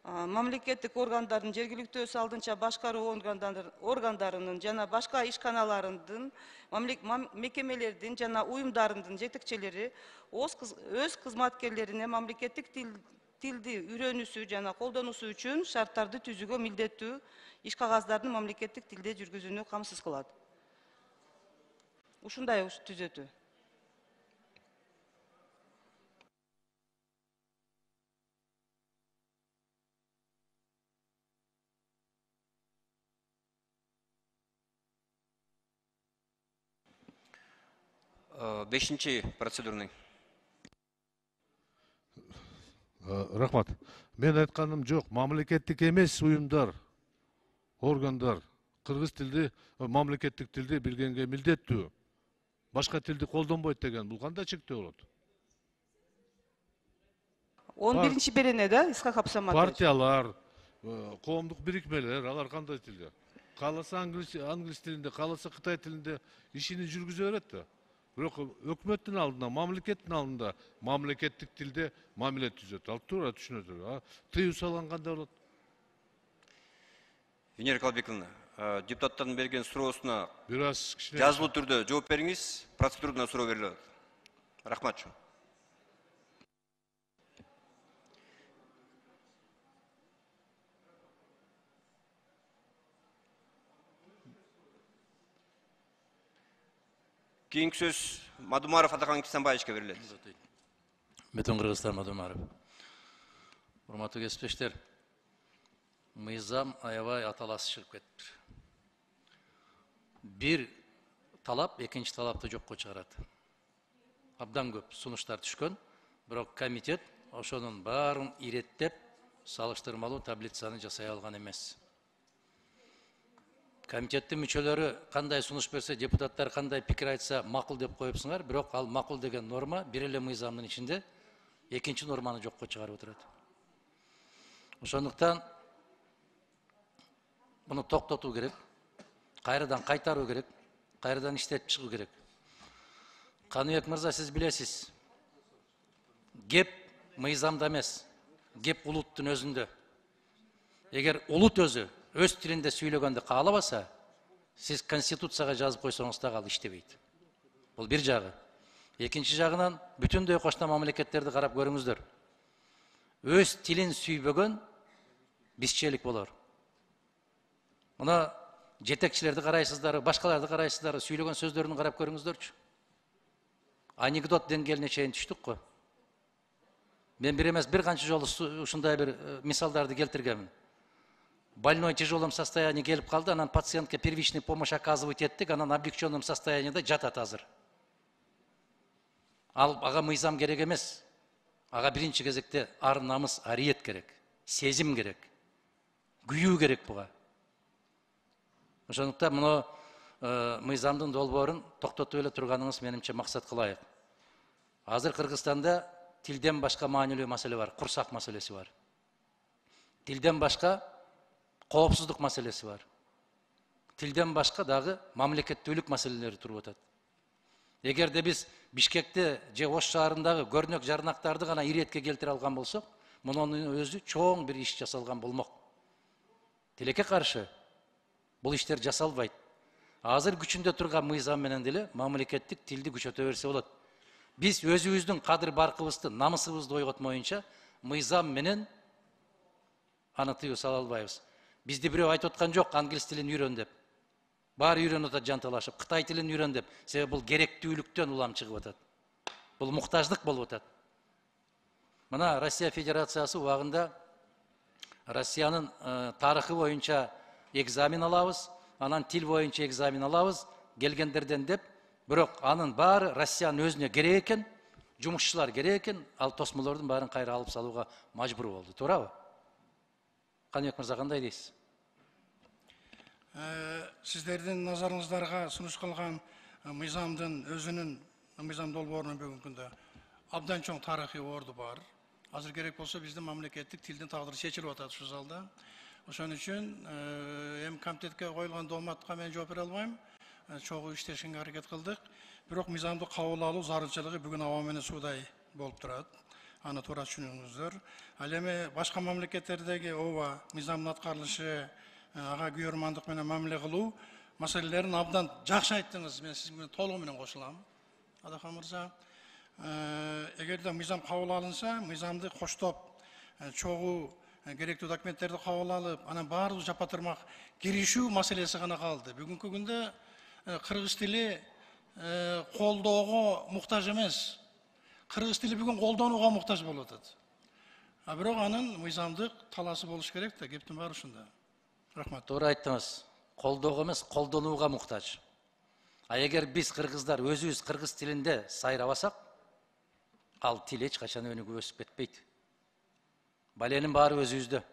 мамлекеттик органдардын жергиликтүү өз алдынча башкаруу органдарынын жана башка ишканаларынын мекемелердин жана уюмдарынын жетекчилери өз кызматкерлерине мамлекеттик тилди үйрөнүүсү жана колдонуусу үчүн шарттарды түзүүгө милдеттүү иш кагаздарын мамлекеттик тилде жүргүзүүнү камсыз кылат. Ушундай түзөтүү. Бешинчи процедурный. Рахмат. Мен айтканым жок, мамлекеттик эмес уюмдар, органдар кыргыз тилди, мамлекеттик тилди билгенге милдеттүү. Башка тилди колдонбойт деген, бул кандай чектөө болот? 11-ci берене да, Исхак Абсаматович. Партиялар, коомдук бирикмелер, алар кандай тилде? Кааласа англис тилинде, кааласа кытай тилинде ишини жүргүзө берет да. Бирок өкмөттүн алдында, мамлекеттин алдында мамлекеттик тилде мамиле түзөт. Ал туура түшүнөтүр. Тыюу салган кандай болот? Венера Калбековна, депутаттардын берген суроосуна бир аз кичине жазылуу түрдө жооп бериңиз, процедурдан суроо берилет. Рахмат. Кийинки сөз Мадумаров Атакан Кисанбаевичке берилет. Бүтүн кыргызстан Мадумаров. Урматтуу кесиптештер, мыйзам аябай аталасы чыгып кетти. Бир талап экинчи талапты жокко чыгарат. Абдан көп сунуштар түшкөн, бирок комитет ошонун баарын иреттеп, салыштырмалуу таблицаны жасай алган эмес. Комитеттин мүчөлөрү кандай сунуш берсе, депутаттар кандай пикир айтса макул деп коюпсуңар, бирок ал макул деген норма бир эле мыйзамдын ичинде экинчи норманы жокко чыгарып отурат. Ошондуктан муну токтотуу керек, кайрадан кайтаруу керек, кайрадан иштетип чыгуу керек. Каныбек мырза, сиз билесиз, кеп мыйзамда эмес, кеп улуттун өзүндө. Эгер улут өзү өз тилинде сүйлөгөндү каалабаса, сиз конституцияга жазып койсоңуз дагы ал иштебейт. Бул бир жагы. Экинчи жагынан бүтүндөй кошто мамлекеттерди карап көрүңүздөр. Өз тилин сүйбөгөн бизчелик болор. Мына жетекчилерди карайсыздар, башкаларды карайсыздар, сүйлөгөн сөздөрүн карап көрүңүздөрчү. Анекдот деңгээлине чейин түштүк го. Мен бир эмес бир канча жолу ушундай бир мисалдарды келтиргенмин. Больной в тяжелом состоянии келип калды, анан пациентке первичный помощь оказывать еттик, анан облегченном состоянии жатат азыр. Ага мыйзам керек эмес. Ага биринчи кезекте ар намыс, ариет керек, сезим керек, күйүү керек буга. Ошондуктан муну мыйзамдын долбоорун токтотуп эле турганыңыз менимче максат кылайык. Азыр Кыргызстанда тилден башка маанилүү маселе бар, курсак маселеси бар. Тилден башка коопсуздук маселеси бар. Тилден башка дагы мамлекеттүүлүк маселелери туруп атат. Эгерде биз Бишкекте же Ош шаарындагы көрнөк жарнактарды гана иретке келтире алган болсок, мунун өзү чоң бир иш жасалган болмок. Тилекке каршы бул иштер жасалбайт. Азыр күчүндө турган мыйзам менен деле мамлекеттик тилди күчөтө берсе болот. Биз өзүбүздүн кадыр баркыбызды, намысыбызды ойготмоюнча мыйзам менен аны тыюу сала албайбыз. Бизди бирөө айтып аткан жок, англис тилин үйрөн деп. Баары үйрөнүп атат жанталашып, Кытай тилин үйрөн деп. Себеби бул керектүүлүктөн улам чыгып атат. Бул муктаждык болуп атат. Мына Россия Федерациясы убагында Россиянын тарыхы боюнча экзамен алабыз, анан тил боюнча экзамен алабыз, келгендерден деп, бирок анын баары Россиянын өзүнө керек экен, жумушчулар керек экен, ал тосмолордун баарын кайра алып салууга мажбур болду. Туурабы? Каныбек мырза, кандай дейсиз? Сиздердин назарыңыздарга сунушталган мыйзамдын өзүнүн мыйзам долбоорунун бүгүнкү күндө абдан чоң тарыхый орду бар. Азыр керек болсо биздин мамлекеттик тилдин тагдыры чечилип атат ушул залда. Ошон үчүн эми комитетке коюлган дооматка мен жооп бере албайм. Чогуу иштешинге аракет кылдык. Бирок мыйзамды кабыл алуу зарылчылыгы бүгүн аба менен суудай болуп турат. аны туура түшүнүңүздөр. Ал эми башка мамлекеттердеги ооба мыйзамдын аткарылышы, ага күйөрмандык менен мамиле кылуу маселелерин абдан жакшы айттыңыз. Мен сиз менен толугу менен кошулам. Адахан мырза, эгерде мыйзам кабыл алынса, мыйзамды коштоп, чогуу керектүү документтерди кабыл алып, анан баардыгы жапа тырмак киришүү маселеси гана калды. Бүгүнкү күндө кыргыз тили колдоого муктаж эмес. Кыргыз тили бүгүн колдонууга муктаж болуп атат. Бирок анын мыйзамдык талаасы болуш керек да, кептин баары ушунда. Рахмат. Туура айттыңыз. Колдоого эмес, колдонууга муктаж. Эгер биз кыргыздар өзүбүз кыргыз тилинде сайрабасак, ал тил эч качан өнүгүп өсүп кетпейт. Баленин баары өзүбүздө.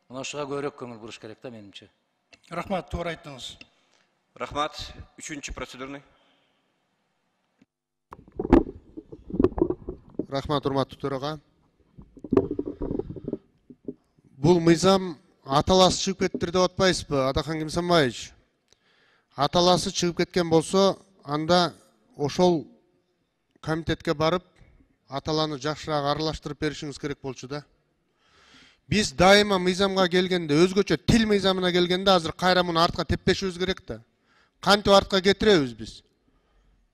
Мына ушуга көбүрөөк көңүл буруш керек да менимче. Рахмат, туура айттыңыз. Рахмат. Үчүнчү процедурный. Рахмат, урматтуу төрага. Бул мыйзам аталасы чыгып кеттир деп атпайсызбы, Адахан Кимсанбаевич? Аталасы чыгып кеткен болсо, анда ошол комитетке барып, аталаны жакшыраак аралаштырып беришиңиз керек болчу да. Биз дайыма мыйзамга келгенде, өзгөчө тил мыйзамына келгенде, азыр кайра муну артка теппешибиз керек да. Кантип артка кетиребиз биз?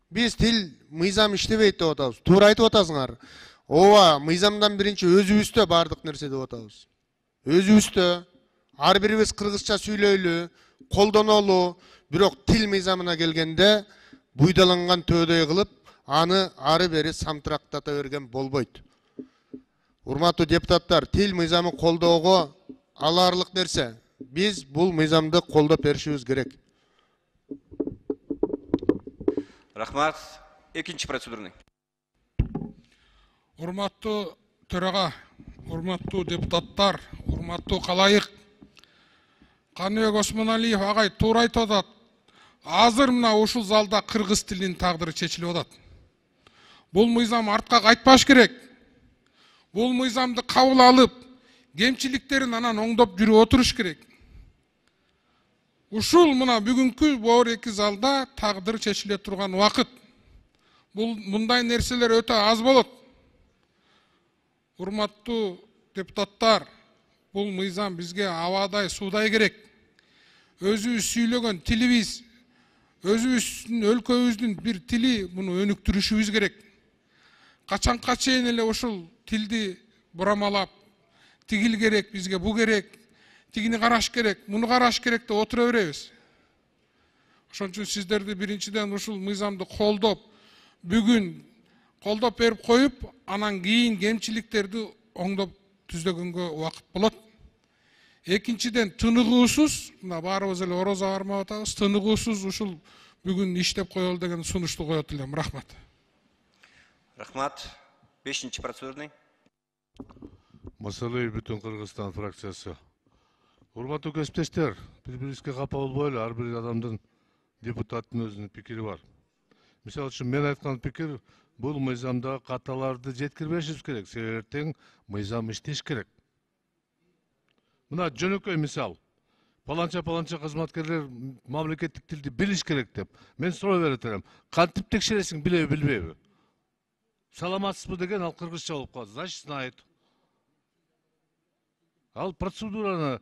Биз тил мыйзам иштебейт деп атабыз. Туура айтып атасыңар. Ооба, мыйзамдан биринчи өзүбүздө бардык нерсе деп атабыз. Өзүбүздө ар бирибиз кыргызча сүйлөйлү, колдонолу, бирок тил мыйзамына келгенде буйдаланган төөдөй кылып, аны ары бери самтырактата берген болбойт. Урматтуу депутаттар, тил мыйзамы колдоого алаарлык нерсе. Биз бул мыйзамды колдоп беришибиз керек. Рахмат. Экинчи процедурный. Урматтуу төрага, урматтуу депутаттар, урматтуу калайык. Каныбек Осмоналиев агай туура айтып атат. Азыр мына ушул залда кыргыз тилинин тагдыры чечилип атат. Бул мыйзам артка кайтпаш керек. Бул мыйзамды кабыл алып, кемчиликтерин анан оңдоп жүрүп отуруш керек. Ушул мына бүгүнкү боор эки залда тагдыр чечиле турган убакыт. Бул мындай нерселер өтө аз болот. Урматтуу депутаттар, бул мыйзам бизге абадай суудай керек. Өзүбүз сүйлөгөн тилибиз, өзүбүздүн өлкөбүздүн бир тили муну өнүктүрүшүбүз керек. Качанка чейин эле ушул тилди бурамалап, тигил керек, бизге бу керек, тигини караш керек, муну караш керек деп отура беребиз. Ошон үчүн сиздерди биринчиден ушул мыйзамды колдоп, бүгүн колдоп берип коюп, анан кийин кемчиликтерди оңдоп түздөгөнгө убакыт болот. Экинчиден тыныгуусуз, мына баарыбыз эле орозо бармап атабыз, тыныгуусуз ушул бүгүн иштеп коелу деген сунушту коет элем. Рахмат. Рахмат. Бешинчи процедурный. Маселе бүтүн Кыргызстан фракциясы. Урматтуу кесиптештер, бири-бирибизге капа болбойлу, ар бир адамдын, депутаттын өзүнүн пикири бар. Мисалы үчүн мен айткан пикир, бул мыйзамда каталарды жеткирбешибиз керек, себеби эртең мыйзам иштеш керек. Мына жөнөкөй мисал. Паланча кызматкерлер мамлекеттик тилди билиш керек деп. Мен суроо бере турам. Кантип текшересиң, билеби, билбейби? Саламатсызбы деген ал кыргызча болуп калат. Значит, знает. Ал процедураны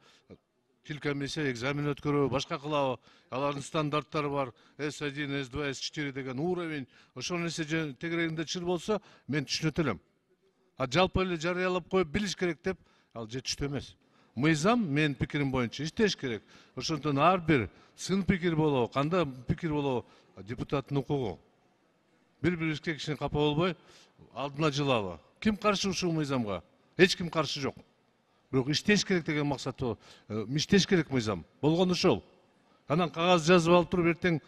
тил комиссия экзамен өткөрөбү, башка кылабы, алардын стандарттары бар. S1, S2, S4 деген уровень. Ошол нерсе тегерегинде чыр болсо, мен түшүнөт элем. А жалпы эле жарыялап коюп билиш керек деп, ал жетиштүү эмес. Мыйзам мен пикирим боюнча иштеш керек. Ошондон ар бир сын пикир болобу, кандай пикир болобу депутаттын укугу. Бири-бирибизге кичине капа болбой, алдына жылалы. Ким каршы ушул мыйзамга? Эч ким каршы жок. Бирок иштеш керек деген максаты, иштеш керек мыйзам. Болгон ошол. Анан кагаз жазып алып туруп эртең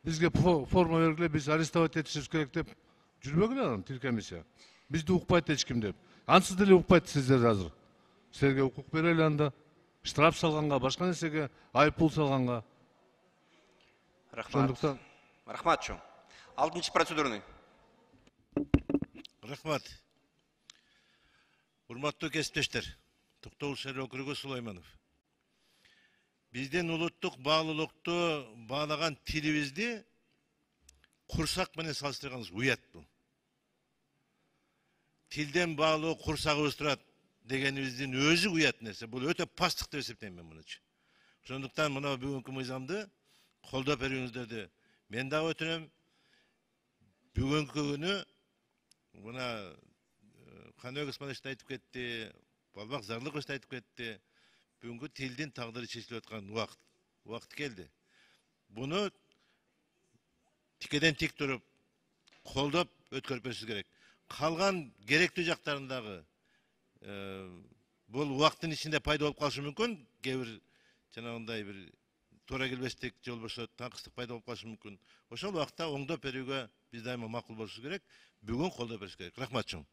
бизге форма бергиле, биз арестовать этишибиз керек деп жүрбөгүлө анан тил комиссия. Бизди укпайт эч ким деп. Ансыз деле укпайт сиздер азыр. Силерге укук берели анда. Штраф салганга, башка нерсеге, айыппул салганга. Рахмат. Рахмат чоң. Алтынчы процедурный. Рахмат. Урматтуу кесиптештер, Токтогул шайлоо округу Сулайманов. Биздин улуттук баалуулукту баалаган тилибизди курсак менен салыштырганыбыз уят бул. тилден баалуу курсагыбыз турат дегенибиздин өзү уят нерсе. Бул өтө пастык деп эсептейм мен мунучу. Ошондуктан мына бүгүнкү мыйзамды колдоп берүүңүздөрдү мен дагы өтүнөм. Бүгүнкү күнү мына Каныбек Исмаилович айтып кетти, Балбак Зарлыкович айтып кетти. Бүгүнкү тилдин тагдыры чечилип аткан убакыт келди. Буну тикеден тик туруп колдоп өткөрүп беришибиз керек. Калган керектүү жактарындагы бул убакыттын ичинде пайда болуп калышы мүмкүн. Кээ бир жанагындай бир туура келбестик же болбосо таңкыстык пайда болуп калышы мүмкүн. Ошол убакытта оңдоп берүүгө биз дайыма макул болушубуз керек. Бүгүн колдоп бериш керек. Рахмат чоң.